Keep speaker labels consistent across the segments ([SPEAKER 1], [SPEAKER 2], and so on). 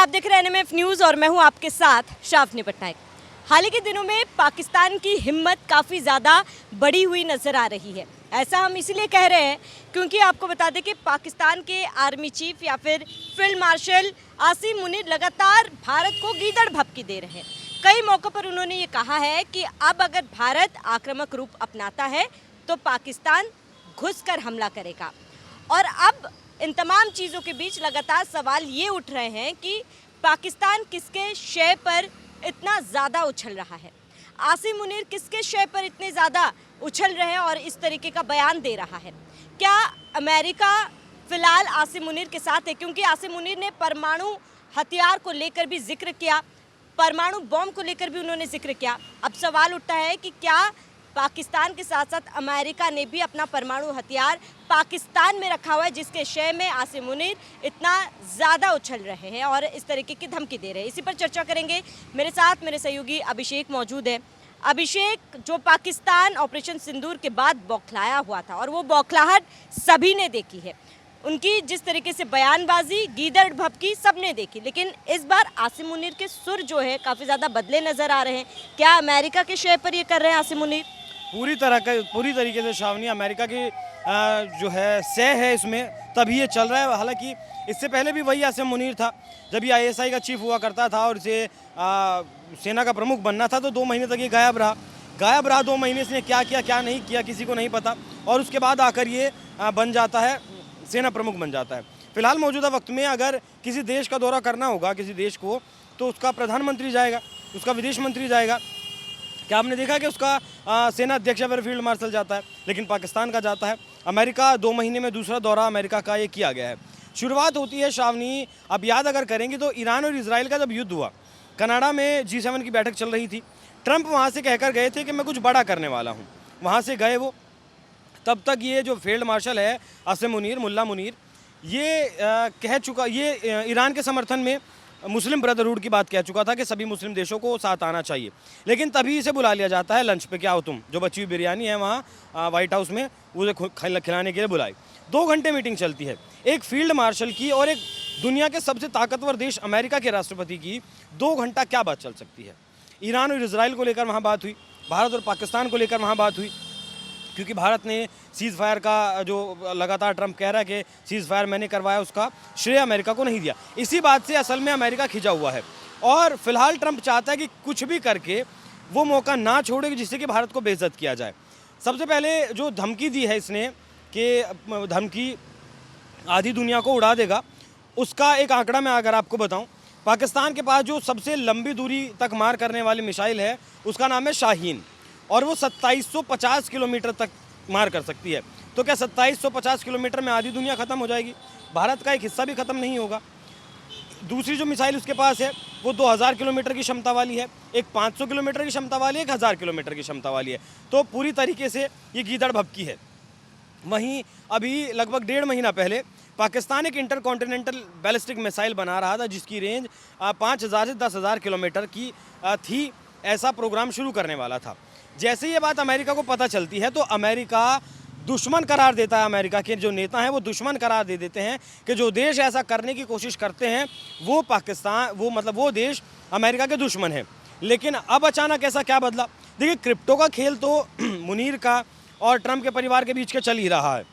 [SPEAKER 1] आप देख रहे हैं एनएमएफ न्यूज़ और मैं हूं आपके साथ शाफनी पटनायक। हाल ही के दिनों में पाकिस्तान की हिम्मत काफ़ी ज़्यादा बढ़ी हुई नज़र आ रही है। ऐसा हम इसलिए कह रहे हैं क्योंकि आपको बता दें कि पाकिस्तान के आर्मी चीफ या फिर फील्ड मार्शल आसिम मुनीर लगातार भारत को गीदड़ भभकी दे रहे हैं। कई मौक़ों पर उन्होंने ये कहा है कि अब अगर भारत आक्रामक रूप अपनाता है तो पाकिस्तान घुसकर हमला करेगा। और अब इन तमाम चीज़ों के बीच लगातार सवाल ये उठ रहे हैं कि पाकिस्तान किसके शय पर इतना ज़्यादा उछल रहा है, आसिम मुनीर किसके शय पर इतने ज़्यादा उछल रहे हैं और इस तरीके का बयान दे रहा है। क्या अमेरिका फ़िलहाल आसिम मुनीर के साथ है? क्योंकि आसिम मुनीर ने परमाणु हथियार को लेकर भी जिक्र किया, परमाणु बॉम्ब को लेकर भी उन्होंने जिक्र किया। अब सवाल उठता है कि क्या पाकिस्तान के साथ साथ अमेरिका ने भी अपना परमाणु हथियार पाकिस्तान में रखा हुआ है, जिसके शय में आसिम मुनीर इतना ज़्यादा उछल रहे हैं और इस तरीके की धमकी दे रहे हैं। इसी पर चर्चा करेंगे। मेरे साथ मेरे सहयोगी अभिषेक मौजूद है। अभिषेक, जो पाकिस्तान ऑपरेशन सिंदूर के बाद बौखलाया हुआ था और वो बौखलाहट सभी ने देखी है, उनकी जिस तरीके से बयानबाजी, गीदड़ भभकी सबने देखी, लेकिन इस बार आसिम मुनीर के सुर जो है काफ़ी ज़्यादा बदले नज़र आ रहे हैं। क्या अमेरिका के शय पर ये कर रहे हैं आसिम मुनीर?
[SPEAKER 2] पूरी तरीके से शावनी अमेरिका की जो है सह है इसमें, तभी ये चल रहा है। हालांकि इससे पहले भी वही आसिम मुनीर था, जब ये आईएसआई का चीफ हुआ करता था और इसे सेना का प्रमुख बनना था तो 2 महीने तक ये गायब रहा 2 महीने इसने क्या किया क्या नहीं किया किसी को नहीं पता, और उसके बाद आकर ये बन जाता है, सेना प्रमुख बन जाता है। फिलहाल मौजूदा वक्त में अगर किसी देश का दौरा करना होगा किसी देश को, तो उसका प्रधानमंत्री जाएगा, उसका विदेश मंत्री जाएगा। क्या आपने देखा कि उसका सेना अध्यक्ष या फिर फील्ड मार्शल जाता है, लेकिन पाकिस्तान का जाता है। अमेरिका 2 महीने में दूसरा दौरा अमेरिका का ये किया गया है। शुरुआत होती है शावनी, अब याद अगर करेंगे तो ईरान और इजराइल का जब युद्ध हुआ, कनाडा में G7 की बैठक चल रही थी। ट्रंप वहाँ से कहकर गए थे कि मैं कुछ बड़ा करने वाला हूँ, वहाँ से गए वो। तब तक ये जो फील्ड मार्शल है आसिम मुनीर, मुल्ला मुनीर, ये कह चुका, ये ईरान के समर्थन में मुस्लिम ब्रदरहुड की बात कह चुका था कि सभी मुस्लिम देशों को साथ आना चाहिए। लेकिन तभी इसे बुला लिया जाता है लंच पे, क्या हो तुम, जो बची हुई बिरयानी है वहाँ व्हाइट हाउस में, उसे खिलाने के लिए बुलाई। 2 घंटे मीटिंग चलती है। एक फील्ड मार्शल की और एक दुनिया के सबसे ताकतवर देश अमेरिका के राष्ट्रपति की 2 घंटा क्या बात चल सकती है। ईरान और इजराइल को लेकर वहाँ बात हुई, भारत और पाकिस्तान को लेकर वहाँ बात हुई, क्योंकि भारत ने सीज़ फायर का जो लगातार ट्रंप कह रहा है कि सीज़ फायर मैंने करवाया, उसका श्रेय अमेरिका को नहीं दिया। इसी बात से असल में अमेरिका खिंचा हुआ है और फिलहाल ट्रंप चाहता है कि कुछ भी करके वो मौका ना छोड़े जिससे कि भारत को बेइज्जत किया जाए। सबसे पहले जो धमकी दी है इसने कि धमकी आधी दुनिया को उड़ा देगा, उसका एक आंकड़ा मैं अगर आपको बताऊँ, पाकिस्तान के पास जो सबसे लंबी दूरी तक मार करने वाली मिसाइल है उसका नाम है शाहीन, और वो 2750 किलोमीटर तक मार कर सकती है। तो क्या 2750 किलोमीटर में आधी दुनिया ख़त्म हो जाएगी? भारत का एक हिस्सा भी ख़त्म नहीं होगा। दूसरी जो मिसाइल उसके पास है वो 2000 किलोमीटर की क्षमता वाली है, एक 500 किलोमीटर की क्षमता वाली है, एक 1000 किलोमीटर की क्षमता वाली है। तो पूरी तरीके से ये गीदड़ भभकी है। वहीं अभी लगभग 1.5 महीना पहले पाकिस्तान एक इंटरकॉन्टिनेंटल बैलिस्टिक मिसाइल बना रहा था जिसकी रेंज 5000 से 10,000 किलोमीटर की थी। ऐसा प्रोग्राम शुरू करने वाला था। जैसे ये बात अमेरिका को पता चलती है तो अमेरिका दुश्मन करार देता है। अमेरिका के जो नेता हैं वो दुश्मन करार दे देते हैं कि जो देश ऐसा करने की कोशिश करते हैं वो पाकिस्तान, वो देश अमेरिका के दुश्मन हैं। लेकिन अब अचानक ऐसा क्या बदला? देखिए, क्रिप्टो का खेल तो मुनीर का और ट्रंप के परिवार के बीच के चल ही रहा है।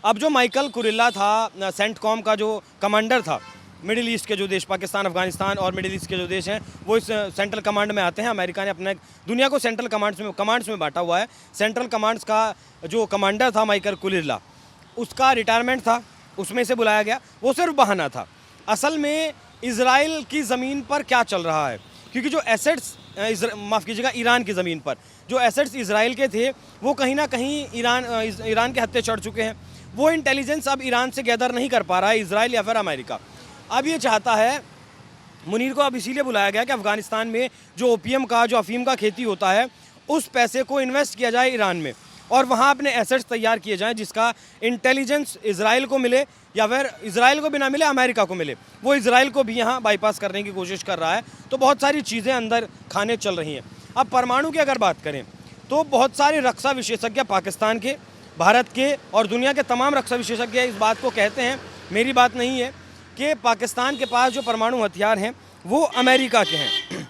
[SPEAKER 2] अब जो माइकल कुरिल्ला था, सेंटकॉम का जो कमांडर था, मिडिल ईस्ट के जो देश, पाकिस्तान, अफगानिस्तान और मिडिल ईस्ट के जो देश हैं वो इस सेंट्रल कमांड में आते हैं। अमेरिका ने अपने दुनिया को सेंट्रल कमांड्स में बांटा हुआ है। सेंट्रल कमांड्स का जो कमांडर था माइकल कुरिल्ला, उसका रिटायरमेंट था, उसमें से बुलाया गया। वो सिर्फ बहाना था। असल में इजराइल की ज़मीन पर क्या चल रहा है, क्योंकि जो एसेट्स माफ़ कीजिएगा, ईरान की ज़मीन पर जो एसेट्स इजराइल के थे वो कहीं ना कहीं ईरान के हत्थे चढ़ चुके हैं। वो इंटेलिजेंस अब ईरान से गैदर नहीं कर पा रहा है इजराइल या फिर अमेरिका। अब ये चाहता है, मुनीर को अब इसीलिए बुलाया गया कि अफ़गानिस्तान में जो ओपीएम का, जो अफ़ीम का खेती होता है, उस पैसे को इन्वेस्ट किया जाए ईरान में और वहाँ अपने एसेट्स तैयार किए जाएं जिसका इंटेलिजेंस इजराइल को मिले या फिर इजराइल को भी ना मिले, अमेरिका को मिले। वो इजराइल को भी यहाँ बाईपास करने की कोशिश कर रहा है। तो बहुत सारी चीज़ें अंदर खाने चल रही हैं। अब परमाणु की अगर बात करें तो बहुत सारे रक्षा विशेषज्ञ पाकिस्तान के, भारत के और दुनिया के तमाम रक्षा विशेषज्ञ इस बात को कहते हैं, मेरी बात नहीं है, कि पाकिस्तान के पास जो परमाणु हथियार हैं वो अमेरिका के हैं।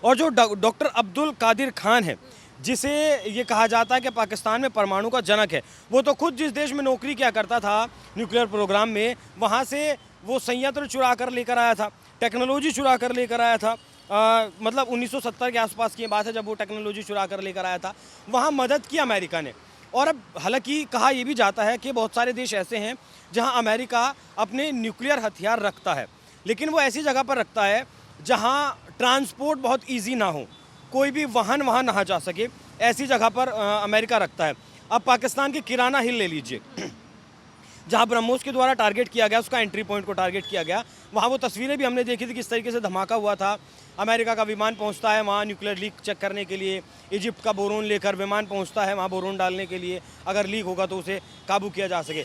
[SPEAKER 2] और जो डॉक्टर अब्दुल कादिर खान है, जिसे ये कहा जाता है कि पाकिस्तान में परमाणु का जनक है, वो तो खुद जिस देश में नौकरी किया करता था न्यूक्लियर प्रोग्राम में, वहाँ से वो संयंत्र चुरा कर लेकर आया था, टेक्नोलॉजी चुरा कर लेकर आया था। मतलब 1970 के आसपास की बात है जब वो टेक्नोलॉजी चुरा कर लेकर आया था। वहाँ मदद की अमेरिका ने। और अब हालांकि कहा यह भी जाता है कि बहुत सारे देश ऐसे हैं जहाँ अमेरिका अपने न्यूक्लियर हथियार रखता है, लेकिन वो ऐसी जगह पर रखता है जहाँ ट्रांसपोर्ट बहुत ईजी ना हो, कोई भी वाहन वहाँ ना जा सके, ऐसी जगह पर अमेरिका रखता है। अब पाकिस्तान के किराना हिल ले लीजिए, जहाँ ब्रह्मोस के द्वारा टारगेट किया गया, उसका एंट्री पॉइंट को टारगेट किया गया, वहाँ वो तस्वीरें भी हमने देखी थी किस तरीके से धमाका हुआ था। अमेरिका का विमान पहुँचता है वहाँ न्यूक्लियर लीक चेक करने के लिए, इजिप्ट का बोरोन लेकर विमान पहुँचता है वहाँ बोरोन डालने के लिए, अगर लीक होगा तो उसे काबू किया जा सके।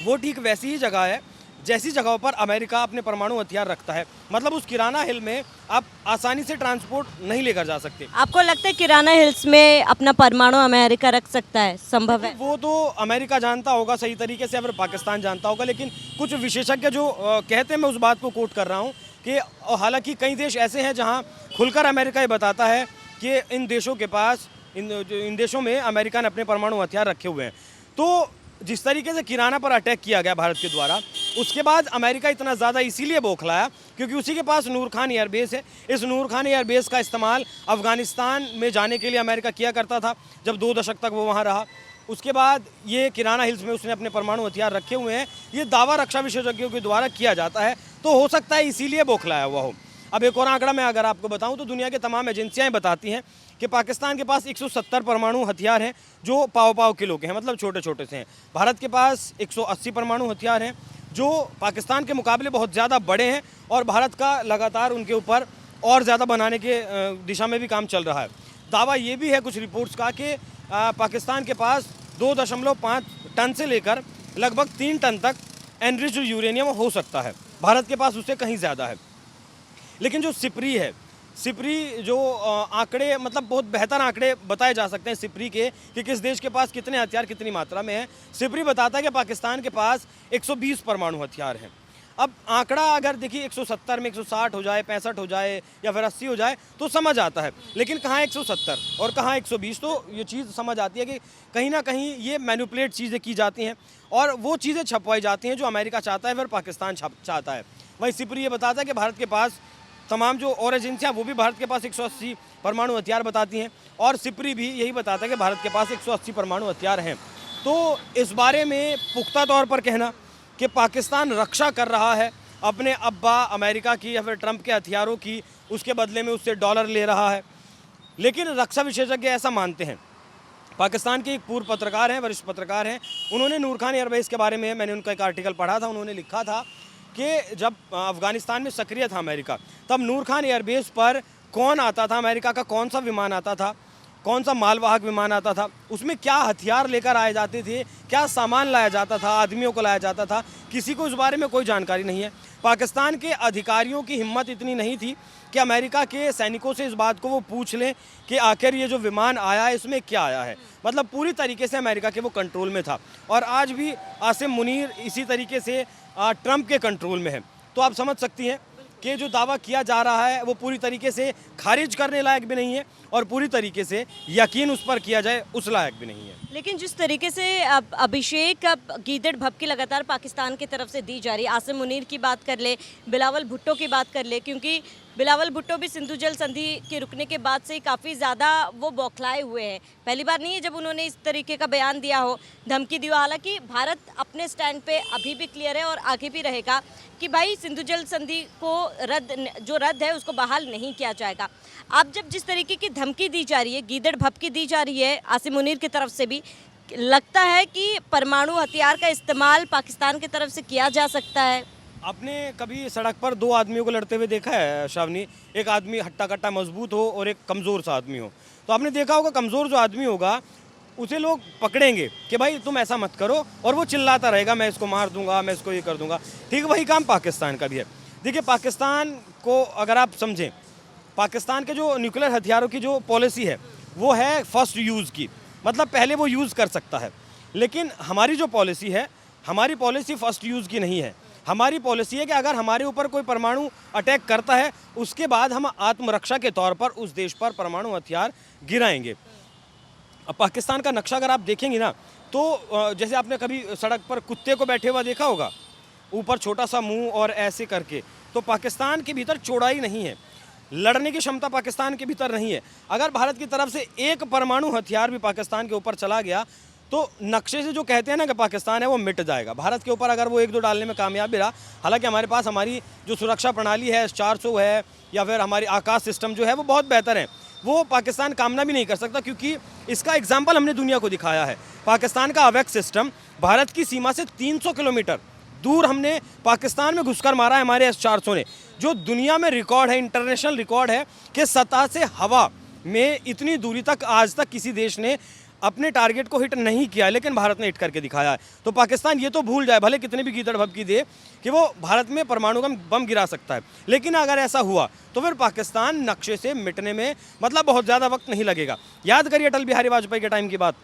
[SPEAKER 2] वो ठीक वैसी ही जगह है जैसी जगहों पर अमेरिका अपने परमाणु हथियार रखता है। मतलब उस किराना हिल में आप आसानी से ट्रांसपोर्ट नहीं लेकर जा सकते।
[SPEAKER 1] आपको लगता है किराना हिल्स में अपना परमाणु अमेरिका रख सकता है, संभव है?
[SPEAKER 2] वो तो अमेरिका जानता होगा सही तरीके से, या फिर पाकिस्तान जानता होगा, लेकिन कुछ विशेषज्ञ जो कहते हैं, मैं उस बात को कोट कर रहा हूँ कि हालांकि कई देश ऐसे हैं जहाँ खुलकर अमेरिका ये बताता है कि इन देशों के पास, इन देशों में अमेरिका ने अपने परमाणु हथियार रखे हुए हैं। तो जिस तरीके से किराना पर अटैक किया गया भारत के द्वारा, उसके बाद अमेरिका इतना ज़्यादा इसीलिए बौखलाया क्योंकि उसी के पास नूर खान एयरबेस है। इस नूर खान एयरबेस का इस्तेमाल अफ़गानिस्तान में जाने के लिए अमेरिका किया करता था, जब 2 दशक तक वो वहाँ रहा। उसके बाद ये किराना हिल्स में उसने अपने परमाणु हथियार रखे हुए हैं, ये दावा रक्षा विशेषज्ञों के द्वारा किया जाता है। तो हो सकता है इसीलिए बौखलाया हुआ हो। अब एक और आंकड़ा मैं अगर आपको बताऊं तो दुनिया के तमाम एजेंसियां बताती हैं कि पाकिस्तान के पास 170 परमाणु हथियार हैं जो पाव किलो के हैं, मतलब छोटे छोटे से हैं। भारत के पास 180 परमाणु हथियार हैं जो पाकिस्तान के मुकाबले बहुत ज़्यादा बड़े हैं, और भारत का लगातार उनके ऊपर और ज़्यादा बनाने के दिशा में भी काम चल रहा है। दावा ये भी है कुछ रिपोर्ट्स का कि पाकिस्तान के पास 2.5 टन से लेकर लगभग 3 टन तक एनरिच्ड यूरेनियम हो सकता है। भारत के पास उससे कहीं ज़्यादा है। लेकिन जो सिपरी है, सिपरी जो आंकड़े, मतलब बहुत बेहतर आंकड़े बताए जा सकते हैं सिपरी के कि किस देश के पास कितने हथियार कितनी मात्रा में है। सिपरी बताता है कि पाकिस्तान के पास 120 परमाणु हथियार हैं। अब आंकड़ा अगर देखिए 170 में 160 हो जाए, 65 हो जाए या फिर 80 हो जाए तो समझ आता है, लेकिन कहाँ 170 और कहाँ 120, तो ये चीज़ समझ आती है कि कहीं ना कहीं ये मैनिपुलेट चीज़ें की जाती हैं और वो चीज़ें छपवाई जाती हैं जो अमेरिका चाहता है फिर पाकिस्तान चाहता है। वहीं सिपरी ये बताता है कि भारत के पास तमाम जो और एजेंसियाँ वो भी भारत के पास 180 परमाणु हथियार बताती हैं, और सिपरी भी यही बताता है कि भारत के पास 180 परमाणु हथियार हैं। तो इस बारे में पुख्ता तौर पर कहना कि पाकिस्तान रक्षा कर रहा है अपने अब्बा अमेरिका की या फिर ट्रंप के हथियारों की, उसके बदले में उससे डॉलर ले रहा है, लेकिन रक्षा विशेषज्ञ ऐसा मानते हैं। पाकिस्तान के एक पूर्व पत्रकार हैं, वरिष्ठ पत्रकार हैं, उन्होंने नूर खान एयरबेस के बारे में, मैंने उनका एक आर्टिकल पढ़ा था, उन्होंने लिखा था कि जब अफ़गानिस्तान में सक्रिय था अमेरिका, तब नूर खान एयरबेस पर कौन आता था, अमेरिका का कौन सा विमान आता था, कौन सा मालवाहक विमान आता था, उसमें क्या हथियार लेकर आए जाते थे, क्या सामान लाया जाता था, आदमियों को लाया जाता था, किसी को इस बारे में कोई जानकारी नहीं है। पाकिस्तान के अधिकारियों की हिम्मत इतनी नहीं थी कि अमेरिका के सैनिकों से इस बात को वो पूछ लें कि आखिर ये जो विमान आया है इसमें क्या आया है। मतलब पूरी तरीके से अमेरिका के वो कंट्रोल में था, और आज भी आसिम मुनीर इसी तरीके से ट्रंप के कंट्रोल में है। तो आप समझ सकती हैं कि जो दावा किया जा रहा है वो पूरी तरीके से खारिज करने लायक भी नहीं है, और पूरी तरीके से यकीन उस पर किया जाए उस लायक भी नहीं है।
[SPEAKER 1] लेकिन जिस तरीके से अब अभिषेक अब गीदड़ भपकी लगातार पाकिस्तान की तरफ से दी जा रही है, आसिम मुनीर की बात कर ले, बिलावल भुट्टो की बात कर ले, क्योंकि बिलावल भुट्टो भी सिंधु जल संधि के रुकने के बाद से ही काफ़ी ज़्यादा वो बौखलाए हुए हैं। पहली बार नहीं है जब उन्होंने इस तरीके का बयान दिया हो, धमकी दी हो। हालांकि भारत अपने स्टैंड पे अभी भी क्लियर है और आगे भी रहेगा कि भाई सिंधु जल संधि को रद्द है उसको बहाल नहीं किया जाएगा। अब जब जिस तरीके की धमकी दी जा रही है, गीदड़ भपकी दी जा रही है आसिम मुनीर की तरफ से भी, लगता है कि परमाणु हथियार का इस्तेमाल पाकिस्तान की तरफ से किया जा सकता है।
[SPEAKER 2] आपने कभी सड़क पर 2 आदमियों को लड़ते हुए देखा है श्रावणी? एक आदमी हट्टा कट्टा मजबूत हो और एक कमज़ोर सा आदमी हो, तो आपने देखा होगा कमज़ोर जो आदमी होगा उसे लोग पकड़ेंगे कि भाई तुम ऐसा मत करो, और वो चिल्लाता रहेगा मैं इसको मार दूंगा, मैं इसको ये कर दूंगा। ठीक वही काम पाकिस्तान का भी है। देखिए पाकिस्तान को अगर आप समझें, पाकिस्तान के जो न्यूक्लियर हथियारों की जो पॉलिसी है वो है फर्स्ट यूज़ की, मतलब पहले वो यूज़ कर सकता है। लेकिन हमारी जो पॉलिसी है, हमारी पॉलिसी फर्स्ट यूज़ की नहीं है। हमारी पॉलिसी है कि अगर हमारे ऊपर कोई परमाणु अटैक करता है उसके बाद हम आत्मरक्षा के तौर पर उस देश पर परमाणु हथियार गिराएंगे। अब पाकिस्तान का नक्शा अगर आप देखेंगे ना तो जैसे आपने कभी सड़क पर कुत्ते को बैठे हुआ देखा होगा, ऊपर छोटा सा मुंह और ऐसे करके, तो पाकिस्तान के भीतर चौड़ाई नहीं है, लड़ने की क्षमता पाकिस्तान के भीतर नहीं है। अगर भारत की तरफ से एक परमाणु हथियार भी पाकिस्तान के ऊपर चला गया तो नक्शे से जो कहते हैं ना कि पाकिस्तान है वो मिट जाएगा। भारत के ऊपर अगर वो एक दो डालने में कामयाब भी रहा, हालांकि हमारे पास हमारी जो सुरक्षा प्रणाली है S-400 है या फिर हमारी आकाश सिस्टम जो है वो बहुत बेहतर है, वो पाकिस्तान कामना भी नहीं कर सकता, क्योंकि इसका एग्जाम्पल हमने दुनिया को दिखाया है। पाकिस्तान का अवैक्स सिस्टम भारत की सीमा से 300 किलोमीटर दूर हमने पाकिस्तान में घुसकर मारा है हमारे S-400 ने, जो दुनिया में रिकॉर्ड है, इंटरनेशनल रिकॉर्ड है कि सतह से हवा में इतनी दूरी तक आज तक किसी देश ने अपने टारगेट को हिट नहीं किया, लेकिन भारत ने हिट करके दिखाया है। तो पाकिस्तान ये तो भूल जाए, भले कितने भी गीदड़ भभकी दे, कि वो भारत में परमाणु बम गिरा सकता है, लेकिन अगर ऐसा हुआ तो फिर पाकिस्तान नक्शे से मिटने में मतलब बहुत ज़्यादा वक्त नहीं लगेगा। याद करिए अटल बिहारी वाजपेयी के टाइम की बात,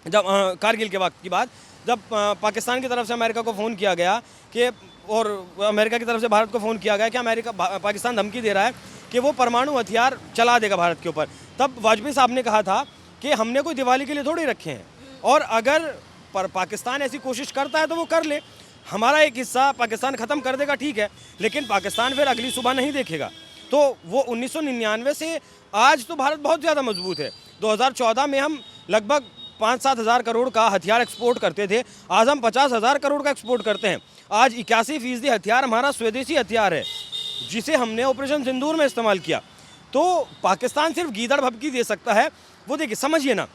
[SPEAKER 2] जब कारगिल के वक्त की बात, जब पाकिस्तान की तरफ से अमेरिका को फ़ोन किया गया कि, और अमेरिका की तरफ से भारत को फ़ोन किया गया कि पाकिस्तान धमकी दे रहा है कि वो परमाणु हथियार चला देगा भारत के ऊपर, तब वाजपेयी साहब ने कहा था कि हमने कोई दिवाली के लिए थोड़ी रखे हैं, और अगर पाकिस्तान ऐसी कोशिश करता है तो वो कर ले, हमारा एक हिस्सा पाकिस्तान ख़त्म कर देगा, ठीक है, लेकिन पाकिस्तान फिर अगली सुबह नहीं देखेगा। तो वो 1999 से आज तो भारत बहुत ज़्यादा मजबूत है। 2014 में हम लगभग 5-7 हज़ार करोड़ का हथियार एक्सपोर्ट करते थे, आज हम 50,000 करोड़ का एक्सपोर्ट करते हैं। आज 81% हथियार हमारा स्वदेशी हथियार है, जिसे हमने ऑपरेशन सिंदूर में इस्तेमाल किया। तो पाकिस्तान सिर्फ गीदड़ भभकी दे सकता है। वो देखिए, समझिए ना,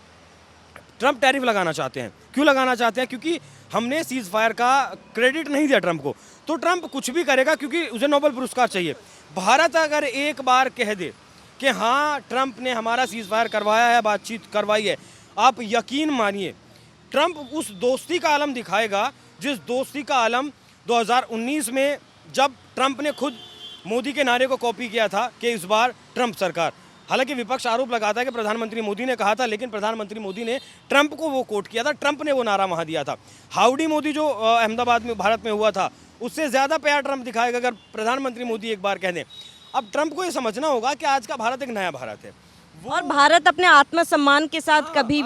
[SPEAKER 2] ट्रंप टैरिफ लगाना चाहते हैं, क्यों लगाना चाहते हैं? क्योंकि हमने सीज़ फायर का क्रेडिट नहीं दिया ट्रंप को, तो ट्रंप कुछ भी करेगा क्योंकि उसे नोबेल पुरस्कार चाहिए। भारत अगर एक बार कह दे कि हाँ ट्रंप ने हमारा सीज़ फायर करवाया है, बातचीत करवाई है, आप यकीन मानिए ट्रंप उस दोस्ती का आलम दिखाएगा जिस दोस्ती का आलम 2019 में जब ट्रंप ने खुद मोदी के नारे को कॉपी किया था कि इस बार ट्रंप सरकार। हालांकि विपक्ष आरोप लगाता है कि प्रधानमंत्री मोदी ने कहा था, लेकिन प्रधानमंत्री मोदी ने ट्रंप को वो कोट किया था, ट्रंप ने वो नारा वहाँ दिया था। हाउडी मोदी जो अहमदाबाद में भारत में हुआ था, उससे ज़्यादा प्यार ट्रंप दिखाएगा अगर प्रधानमंत्री मोदी एक बार कह दें। अब ट्रंप को ये समझना होगा कि आज का भारत एक नया भारत है,
[SPEAKER 1] और भारत अपने आत्मसम्मान के साथ कभी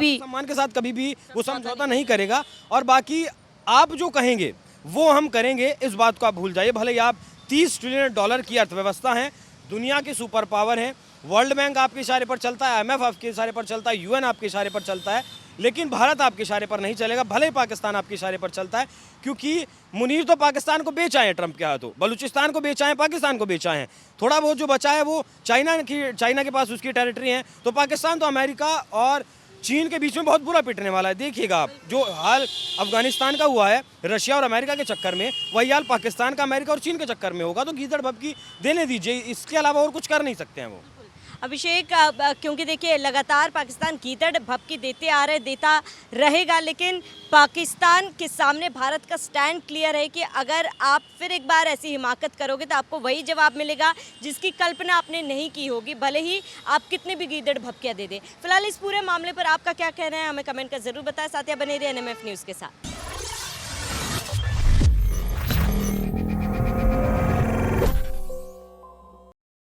[SPEAKER 1] भी
[SPEAKER 2] वो समझौता नहीं करेगा। और बाकी आप जो कहेंगे वो हम करेंगे, इस बात को आप भूल जाइए। भले ही आप $30 ट्रिलियन की अर्थव्यवस्था हैं, दुनिया के सुपर पावर हैं, वर्ल्ड बैंक आपके इशारे पर चलता है, IMF आपके इशारे पर चलता है, UN आपके इशारे पर चलता है, लेकिन भारत आपके इशारे पर नहीं चलेगा। भले ही पाकिस्तान आपके इशारे पर चलता है, क्योंकि मुनीर तो पाकिस्तान को बेचा है ट्रंप के हाथों, बलूचिस्तान को बेचा है, पाकिस्तान को बेचा है, थोड़ा बहुत जो बचा है वो चाइना के पास उसकी टेरिटरी है। तो पाकिस्तान तो अमेरिका और चीन के बीच में बहुत बुरा पिटने वाला है। देखिएगा आप, जो हाल अफगानिस्तान का हुआ है रशिया और अमेरिका के चक्कर में, वही हाल पाकिस्तान का अमेरिका और चीन के चक्कर में होगा। तो गीदड़ भभकी देने दीजिए, इसके अलावा और कुछ कर नहीं सकते हैं वो।
[SPEAKER 1] अभिषेक, क्योंकि देखिए लगातार पाकिस्तान गीदड़ भभकी देता रहेगा, लेकिन पाकिस्तान के सामने भारत का स्टैंड क्लियर है कि अगर आप फिर एक बार ऐसी हिमाकत करोगे तो आपको वही जवाब मिलेगा जिसकी कल्पना आपने नहीं की होगी, भले ही आप कितने भी गीदड़ भभकियाँ दे दें। फिलहाल इस पूरे मामले पर आपका क्या कहना है, हमें कमेंट कर जरूर बताएं। साथ ही बने रहिए NMF न्यूज़ के साथ।